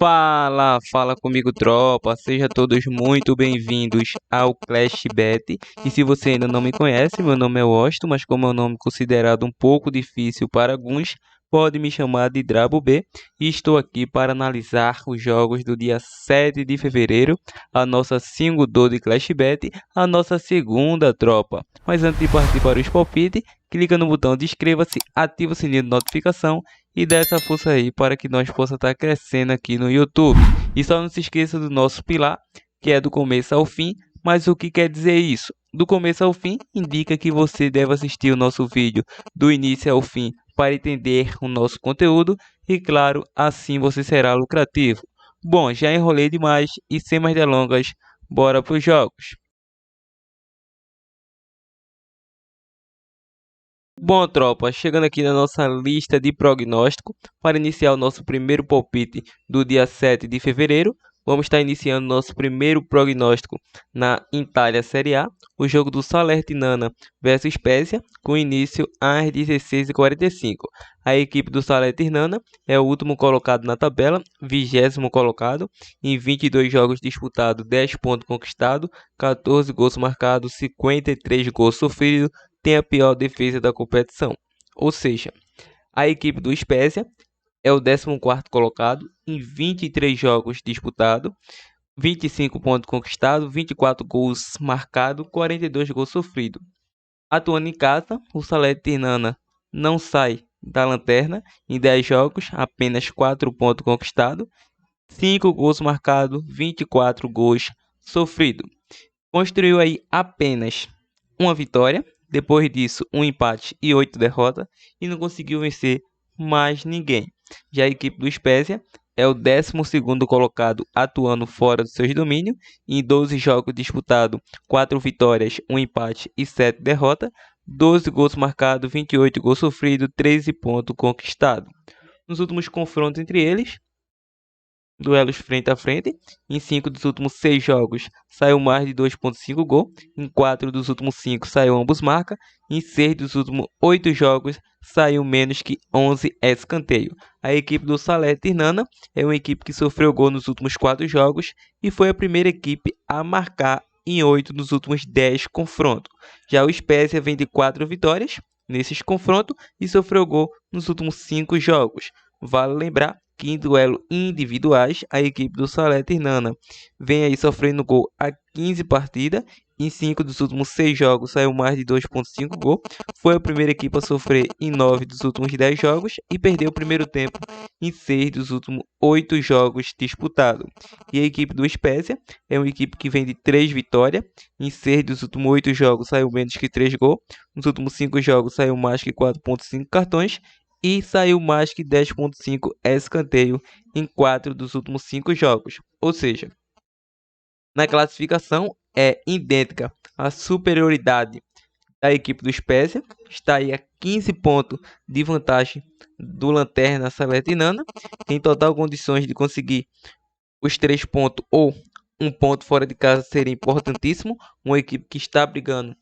Fala comigo, tropa. Sejam todos muito bem-vindos ao Clash Bet. E se você ainda não me conhece, meu nome é Washington, mas como é um nome considerado um pouco difícil para alguns, pode me chamar de Drabo B. E estou aqui para analisar os jogos do dia 7 de fevereiro, a nossa single door de Clash Bet, a nossa segunda, tropa. Mas antes de partir para os palpites, clica no botão de inscreva-se, ativa o sininho de notificação e dá essa força aí para que nós possamos estar crescendo aqui no YouTube. E só não se esqueça do nosso pilar, que é do começo ao fim. Mas o que quer dizer isso? Do começo ao fim indica que você deve assistir o nosso vídeo do início ao fim para entender o nosso conteúdo e, claro, assim você será lucrativo. Bom, já enrolei demais e sem mais delongas, bora para os jogos. Bom, tropa, chegando aqui na nossa lista de prognóstico, para iniciar o nosso primeiro palpite do dia 7 de fevereiro, vamos estar iniciando nosso primeiro prognóstico na Itália Série A, o jogo do Salernitana versus Spezia, com início às 16h45. A equipe do Salernitana é o último colocado na tabela, 20º colocado, em 22 jogos disputados, 10 pontos conquistados, 14 gols marcados, 53 gols sofridos, tem a pior defesa da competição. Ou seja, a equipe do Spezia é o 14º colocado em 23 jogos disputados, 25 pontos conquistados, 24 gols marcados, 42 gols sofridos. Atuando em casa, o Salernitana não sai da lanterna em 10 jogos, apenas 4 pontos conquistados, 5 gols marcados, 24 gols sofridos. Construiu aí apenas uma vitória, depois disso um empate e 8 derrotas, e não conseguiu vencer mais ninguém. Já a equipe do Spezia é o 12º colocado, atuando fora do seus domínios, em 12 jogos disputados, 4 vitórias, 1 empate e 7 derrotas, 12 gols marcados, 28 gols sofridos, 13 pontos conquistados. Nos últimos confrontos entre eles, duelos frente a frente, em 5 dos últimos 6 jogos saiu mais de 2.5 gols, em 4 dos últimos 5 saiu ambos marca, em 6 dos últimos 8 jogos saiu menos que 11 escanteio. A equipe do Salernitana é uma equipe que sofreu gol nos últimos 4 jogos e foi a primeira equipe a marcar em 8 dos últimos 10 confrontos. Já o Spezia vem de 4 vitórias nesses confrontos e sofreu gol nos últimos 5 jogos. Vale lembrar que em duelos individuais, a equipe do Salernitana vem aí sofrendo gol a 15 partidas. Em 5 dos últimos 6 jogos saiu mais de 2.5 gol. Foi a primeira equipe a sofrer em 9 dos últimos 10 jogos e perdeu o primeiro tempo em 6 dos últimos 8 jogos disputados. E a equipe do Spezia é uma equipe que vem de 3 vitórias. Em 6 dos últimos 8 jogos saiu menos que 3 gols. Nos últimos 5 jogos saiu mais que 4.5 cartões. E saiu mais que 10.5 escanteio em 4 dos últimos 5 jogos. Ou seja, na classificação é idêntica. A superioridade da equipe do Spezia está aí a 15 pontos de vantagem do Lanterna Salernitana. Em total condições de conseguir os 3 pontos ou um ponto fora de casa seria importantíssimo. Uma equipe que está brigando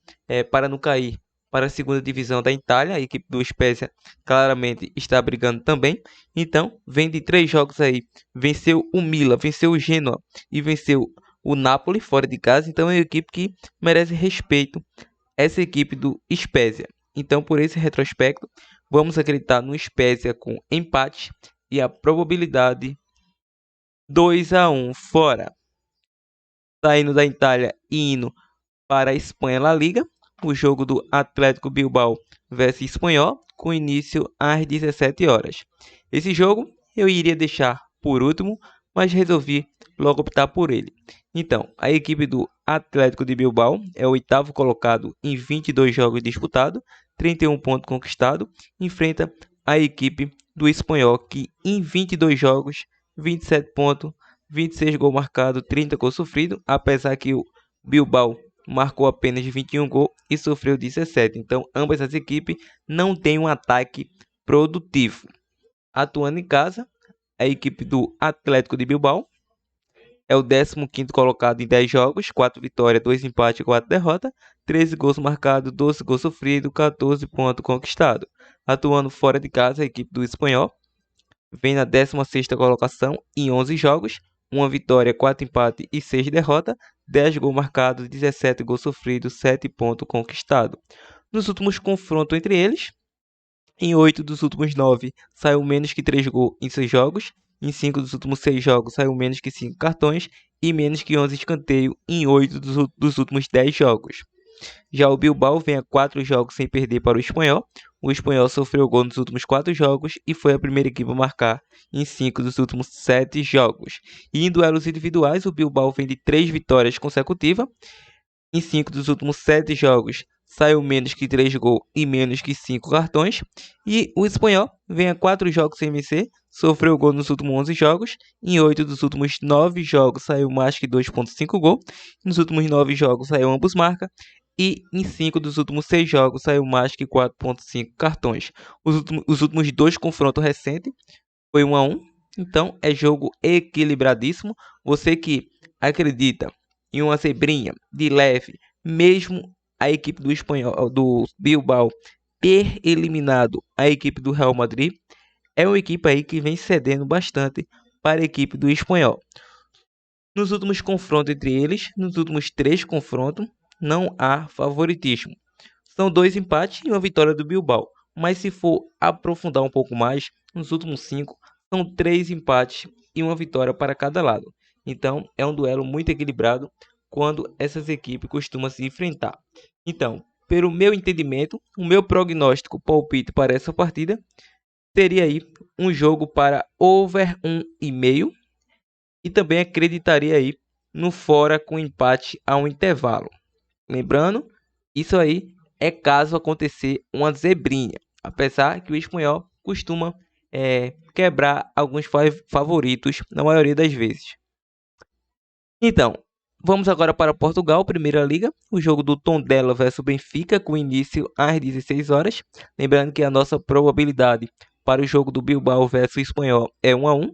para não cair para a segunda divisão da Itália. A equipe do Spezia claramente está brigando também. Então, vem de 3 jogos aí. Venceu o Milan, venceu o Genoa e venceu o Napoli fora de casa. Então, é uma equipe que merece respeito, essa equipe do Spezia. Então, por esse retrospecto, vamos acreditar no Spezia com empate e a probabilidade 2-1 fora. Saindo da Itália e indo para a Espanha La Liga, o jogo do Atlético Bilbao versus Espanhol, com início às 17 horas. Esse jogo eu iria deixar por último, mas resolvi logo optar por ele. Então, a equipe do Atlético de Bilbao é o 8º colocado em 22 jogos disputados, 31 pontos conquistados, enfrenta a equipe do Espanhol que em 22 jogos, 27 pontos, 26 gols marcados, 30 gols sofridos, apesar que o Bilbao marcou apenas 21 gols e sofreu 17. Então, ambas as equipes não têm um ataque produtivo. Atuando em casa, a equipe do Atlético de Bilbao é o 15º colocado em 10 jogos, 4 vitórias, 2 empates e 4 derrotas, 13 gols marcados, 12 gols sofridos, 14 pontos conquistados. Atuando fora de casa, a equipe do Espanhol vem na 16ª colocação em 11 jogos, 1 vitória, 4 empates e 6 derrotas, 10 gols marcados, 17 gols sofridos, 7 pontos conquistados. Nos últimos confrontos entre eles, em 8 dos últimos 9 saiu menos que 3 gols em 6 jogos, em 5 dos últimos 6 jogos saiu menos que 5 cartões e menos que 11 escanteios em 8 dos últimos 10 jogos. Já o Bilbao vem a 4 jogos sem perder para o Espanhol. O Espanhol sofreu gol nos últimos 4 jogos e foi a primeira equipe a marcar em 5 dos últimos 7 jogos. E em duelos individuais, o Bilbao vem de 3 vitórias consecutivas. Em 5 dos últimos 7 jogos, saiu menos que 3 gols e menos que 5 cartões. E o Espanhol vem a 4 jogos sem vencer, sofreu gol nos últimos 11 jogos. Em 8 dos últimos 9 jogos, saiu mais que 2,5 gols. Nos últimos 9 jogos, saiu ambos marcas. E em 5 dos últimos 6 jogos, saiu mais que 4,5 cartões. Os últimos 2 confrontos recentes foi 1-1. Então, é jogo equilibradíssimo. Você que acredita em uma zebrinha de leve, mesmo a equipe do Espanhol, do Bilbao ter eliminado a equipe do Real Madrid, é uma equipe aí que vem cedendo bastante para a equipe do Espanhol. Nos últimos confrontos entre eles, nos últimos 3 confrontos, não há favoritismo. São 2 empates e uma vitória do Bilbao. Mas se for aprofundar um pouco mais, nos últimos 5, são 3 empates e uma vitória para cada lado. Então, é um duelo muito equilibrado quando essas equipes costumam se enfrentar. Então, pelo meu entendimento, o meu prognóstico palpite para essa partida seria aí um jogo para over 1,5 e também acreditaria aí no fora com empate a um intervalo. Lembrando, isso aí é caso acontecer uma zebrinha, apesar que o Espanhol costuma quebrar alguns favoritos na maioria das vezes. Então, vamos agora para Portugal, Primeira Liga, o jogo do Tondela versus Benfica, com início às 16 horas. Lembrando que a nossa probabilidade para o jogo do Bilbao versus Espanhol é 1-1.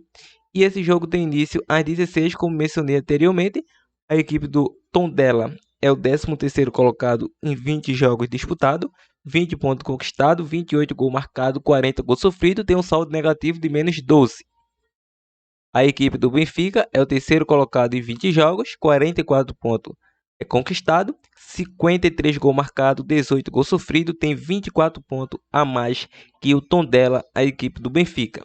E esse jogo tem início às 16, como mencionei anteriormente. A equipe do Tondela é o 13º colocado em 20 jogos disputados, 20 pontos conquistados, 28 gols marcados, 40 gols sofridos, tem um saldo negativo de menos 12. A equipe do Benfica é o 3º colocado em 20 jogos, 44 pontos conquistado, 53 gols marcados, 18 gols sofridos, tem 24 pontos a mais que o Tondela, a equipe do Benfica.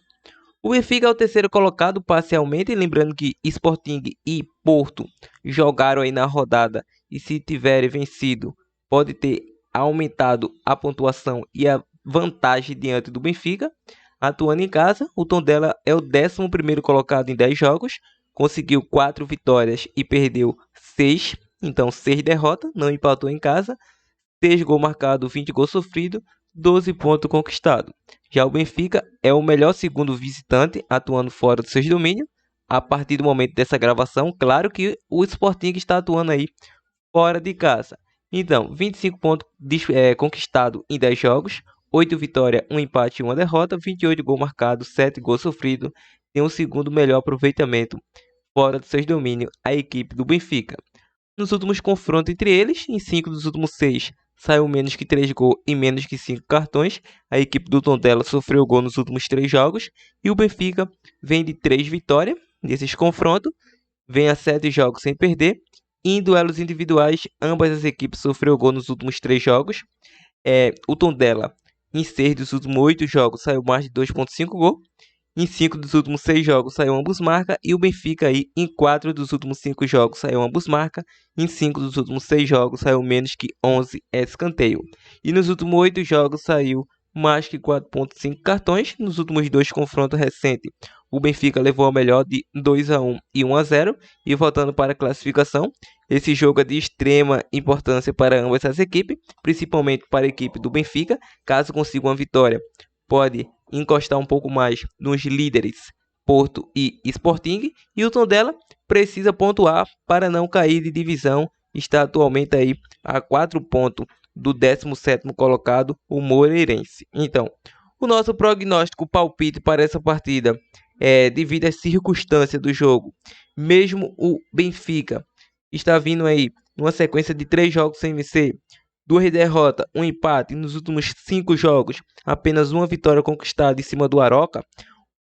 O Benfica é o 3º colocado parcialmente, lembrando que Sporting e Porto jogaram aí na rodada e se tiverem vencido, pode ter aumentado a pontuação e a vantagem diante do Benfica. Atuando em casa, o Tondela é o 11º colocado em 10 jogos, conseguiu 4 vitórias e perdeu 6, então 6 derrotas, não empatou em casa, 6 gols marcados, 20 gols sofridos, 12 pontos conquistados. Já o Benfica é o melhor segundo visitante, atuando fora dos seus domínios. A partir do momento dessa gravação, claro que o Sporting está atuando aí fora de casa. Então, 25 pontos conquistados em 10 jogos, 8 vitórias, 1 empate e 1 derrota, 28 gols marcados, 7 gols sofridos. Tem o segundo melhor aproveitamento fora dos seus domínios, a equipe do Benfica. Nos últimos confrontos entre eles, em 5 dos últimos 6, saiu menos que 3 gols e menos que 5 cartões. A equipe do Tondela sofreu gol nos últimos 3 jogos. E o Benfica vem de 3 vitórias nesses confrontos. Vem a 7 jogos sem perder. E em duelos individuais, ambas as equipes sofreram gol nos últimos 3 jogos. O Tondela, em 6 dos últimos 8 jogos, saiu mais de 2,5 gols. Em 5 dos últimos 6 jogos saiu ambos marca. E o Benfica aí em 4 dos últimos 5 jogos saiu ambos marca. Em 5 dos últimos 6 jogos saiu menos que 11 escanteio. E nos últimos 8 jogos saiu mais que 4,5 cartões. Nos últimos 2 confrontos recentes, o Benfica levou a melhor de 2-1 e 1-0. E voltando para a classificação, esse jogo é de extrema importância para ambas as equipes, principalmente para a equipe do Benfica. Caso consiga uma vitória, pode encostar um pouco mais nos líderes Porto e Sporting, e o Tondela precisa pontuar para não cair de divisão. Está atualmente aí a 4 pontos do 17º colocado, o Moreirense. Então, o nosso prognóstico palpite para essa partida devido às circunstâncias do jogo. Mesmo o Benfica está vindo aí numa sequência de 3 jogos sem vencer, 2 derrotas, 1 empate, e nos últimos 5 jogos, apenas uma vitória conquistada em cima do Aroca.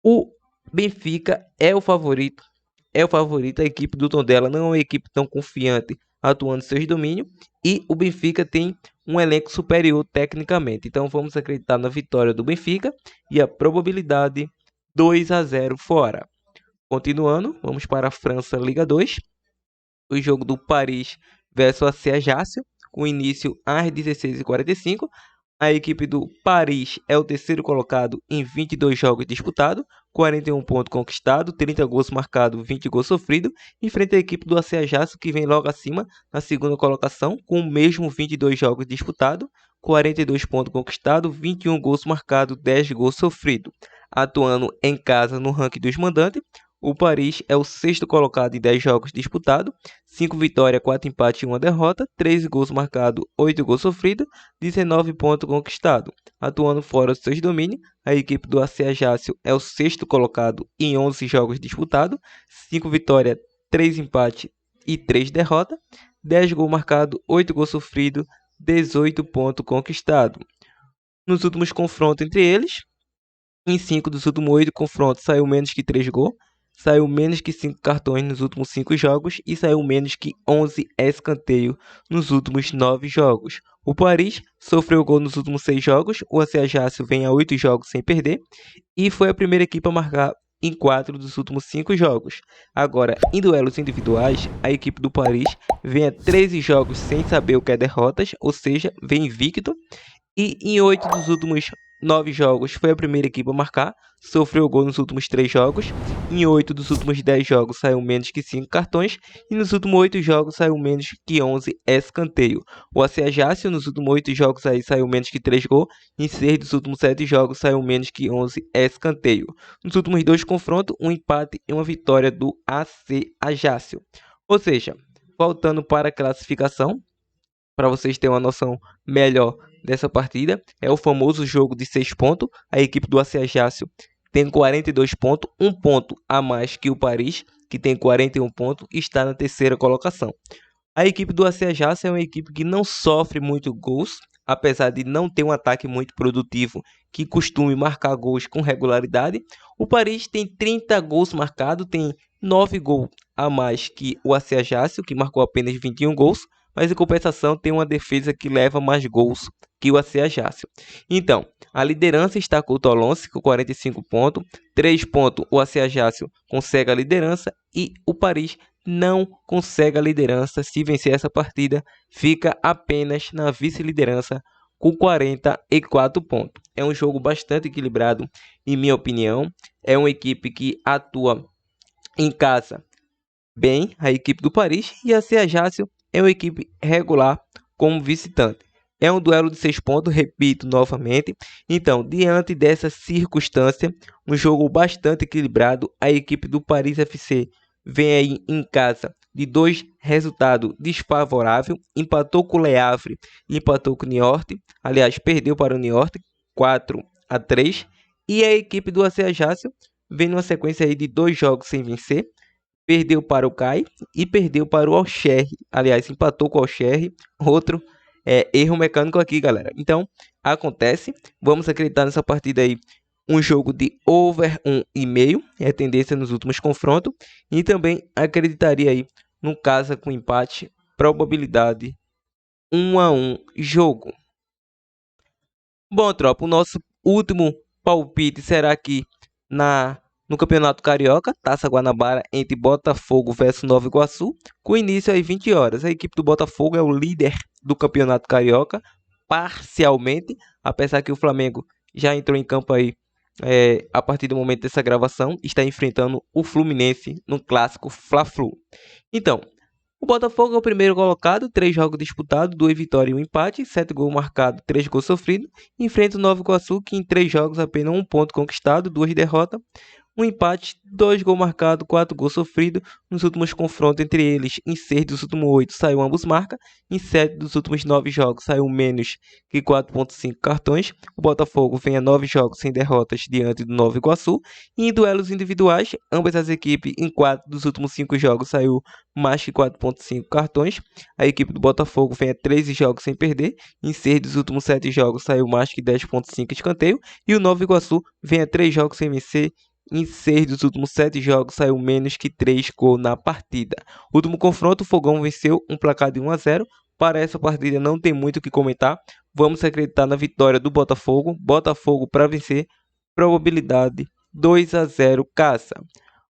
O Benfica é o favorito. É o favorito. A equipe do Tondela não é uma equipe tão confiante atuando em seus domínios. E o Benfica tem um elenco superior tecnicamente. Então vamos acreditar na vitória do Benfica e a probabilidade 2-0 fora. Continuando, vamos para a França Liga 2. O jogo do Paris versus a CA Ajaccio, com início às 16h45. A equipe do Paris é o terceiro colocado em 22 jogos disputados, 41 pontos conquistados, 30 gols marcados, 20 gols sofridos, enfrenta a equipe do AC Ajaccio, que vem logo acima na segunda colocação, com o mesmo 22 jogos disputados, 42 pontos conquistados, 21 gols marcados, 10 gols sofridos. Atuando em casa no ranking dos mandantes, o Paris é o sexto colocado em 10 jogos disputados, 5 vitórias, 4 empates e 1 derrota, 13 gols marcados, 8 gols sofridos, 19 pontos conquistados. Atuando fora dos seus domínios, a equipe do AC Ajaccio é o sexto colocado em 11 jogos disputados, 5 vitórias, 3 empates e 3 derrotas, 10 gols marcados, 8 gols sofridos, 18 pontos conquistados. Nos últimos confrontos entre eles, em 5 dos últimos 8 confrontos saiu menos que 3 gols, saiu menos que 5 cartões nos últimos 5 jogos e saiu menos que 11 escanteios nos últimos 9 jogos. O Paris sofreu gol nos últimos 6 jogos, o AC Ajaccio vem a 8 jogos sem perder e foi a primeira equipe a marcar em 4 dos últimos 5 jogos. Agora, em duelos individuais, a equipe do Paris vem a 13 jogos sem saber o que é derrotas, ou seja, vem invicto. E em 8 dos últimos 9 jogos foi a primeira equipe a marcar, sofreu gol nos últimos 3 jogos. Em 8 dos últimos 10 jogos saiu menos que 5 cartões. E nos últimos 8 jogos saiu menos que 11 escanteio. O AC Ajaccio nos últimos 8 jogos aí saiu menos que 3 gols. Em 6 dos últimos 7 jogos saiu menos que 11 escanteio. Nos últimos 2 confrontos, um empate e uma vitória do AC Ajaccio. Ou seja, voltando para a classificação, para vocês terem uma noção melhor dessa partida, é o famoso jogo de 6 pontos. A equipe do AC Ajaccio tem 42 pontos, 1 ponto a mais que o Paris, que tem 41 pontos e está na terceira colocação. A equipe do AC Ajaccio é uma equipe que não sofre muito gols, apesar de não ter um ataque muito produtivo que costume marcar gols com regularidade. O Paris tem 30 gols marcados, tem 9 gols a mais que o AC Ajaccio, que marcou apenas 21 gols, mas em compensação tem uma defesa que leva mais gols que o AC Ajaccio. Então, a liderança está com o Toulon com 45 pontos, 3 pontos o AC Ajaccio consegue a liderança e o Paris não consegue a liderança. Se vencer essa partida, fica apenas na vice-liderança com 44 pontos. É um jogo bastante equilibrado, em minha opinião. É uma equipe que atua em casa bem, a equipe do Paris, e a AC Ajaccio é uma equipe regular como visitante. É um duelo de 6 pontos, repito novamente. Então, diante dessa circunstância, um jogo bastante equilibrado, a equipe do Paris FC vem aí em casa de 2 resultados desfavoráveis. Empatou com o Le Havre e empatou com o Niort. Aliás, perdeu para o Niort 4-3. E a equipe do AC Ajaccio vem numa sequência aí de 2 jogos sem vencer. Perdeu para o CAI e perdeu para o Auxerre. Aliás, empatou com o Auxerre. Outro erro mecânico aqui, galera. Então, acontece. Vamos acreditar nessa partida aí. Um jogo de over 1,5. É a tendência nos últimos confrontos. E também acreditaria aí no casa com empate. Probabilidade 1-1 jogo. Bom, tropa, o nosso último palpite será aqui no Campeonato Carioca, Taça Guanabara, entre Botafogo versus Nova Iguaçu, com início às 20 horas. A equipe do Botafogo é o líder do Campeonato Carioca, parcialmente, apesar que o Flamengo já entrou em campo aí a partir do momento dessa gravação, está enfrentando o Fluminense no clássico Fla-Flu. Então, o Botafogo é o primeiro colocado, 3 jogos disputados, 2 vitórias e 1 empate, 7 gols marcados, 3 gols sofridos. Enfrenta o Nova Iguaçu, que em 3 jogos apenas 1 ponto conquistado, 2 derrotas, 1 empate, 2 gols marcados, 4 gols sofridos. Nos últimos confrontos entre eles, em 6 dos últimos 8 saiu ambos marca, em 7 dos últimos 9 jogos saiu menos que 4.5 cartões. O Botafogo vem a 9 jogos sem derrotas diante do Nova Iguaçu. E em duelos individuais, ambas as equipes em 4 dos últimos 5 jogos saiu mais que 4.5 cartões. A equipe do Botafogo vem a 13 jogos sem perder, em 6 dos últimos 7 jogos saiu mais que 10.5 escanteio. E o Nova Iguaçu vem a 3 jogos sem vencer, Em 6 dos últimos 7 jogos saiu menos que 3 gols na partida. Último confronto, o Fogão venceu um placar de 1 a 0. Para essa partida não tem muito o que comentar. Vamos acreditar na vitória do Botafogo. Botafogo para vencer. Probabilidade 2 a 0 Caça.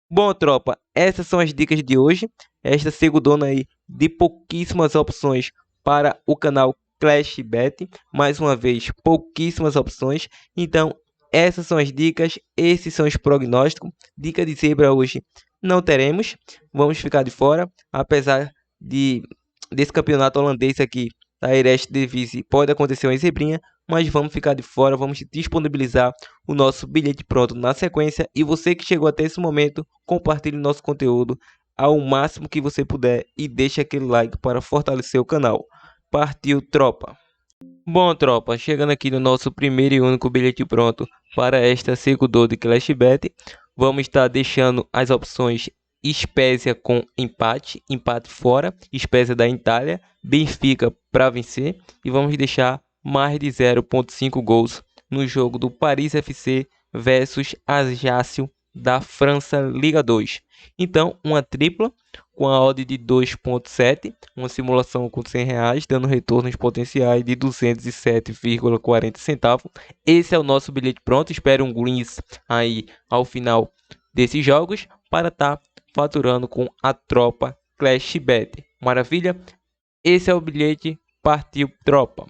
Bom, tropa, essas são as dicas de hoje. Esta segundona aí de pouquíssimas opções para o canal Clash Bet. Mais uma vez, pouquíssimas opções. Então, essas são as dicas, esses são os prognósticos. Dica de zebra hoje não teremos, vamos ficar de fora. Apesar desse campeonato holandês aqui, da Eredivisie, pode acontecer uma zebrinha, mas vamos ficar de fora. Vamos disponibilizar o nosso bilhete pronto na sequência. E você que chegou até esse momento, compartilhe nosso conteúdo ao máximo que você puder e deixe aquele like para fortalecer o canal. Partiu, tropa! Bom, tropa, chegando aqui no nosso primeiro e único bilhete pronto para esta segunda de Clash Bet, vamos estar deixando as opções Spezia com empate, empate fora, Spezia da Itália, Benfica para vencer e vamos deixar mais de 0,5 gols no jogo do Paris FC versus Ajaccio da França Liga 2. Então, uma tripla com a odd de 2,7, uma simulação com R$100, dando retornos potenciais de 207,40 centavos. Esse é o nosso bilhete pronto. Espero um greens aí ao final desses jogos para estar faturando com a tropa Clash Bet. Maravilha? Esse é o bilhete. Partiu, tropa!